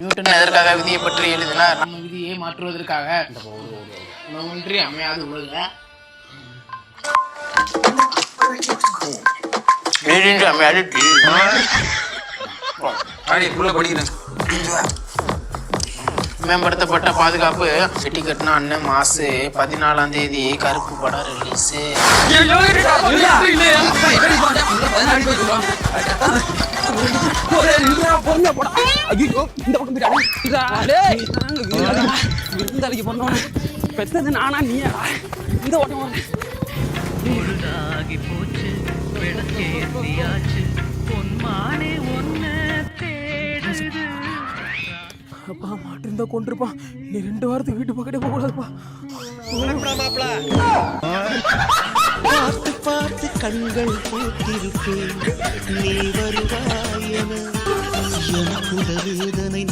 Newton எதற்காக விதியை பற்றி எழுதினார்? நம்ம விதியை மாற்றுவதற்காக. ஒன்றி அமையாது உலக மேம்படுத்தப்பட்ட பாதுகாப்பு. வெட்டி கட்டின அண்ணன் மாசு 14ஆம் தேதி கருப்பு படம் ரிலீஸ். பெத்தது நானா நீயா? இந்த ஓட்டம் போச்சு அப்பா மாட்டிருந்தா கொண்டிருப்பான். நீ 2 வாரத்துக்கு வீட்டு பக்கத்தே போக கூடாதுப்பா. பார்த்து பார்த்து கண்கள் போட்டிருப்பேன், நீ வருவாய் என எனக்கு வேதனை.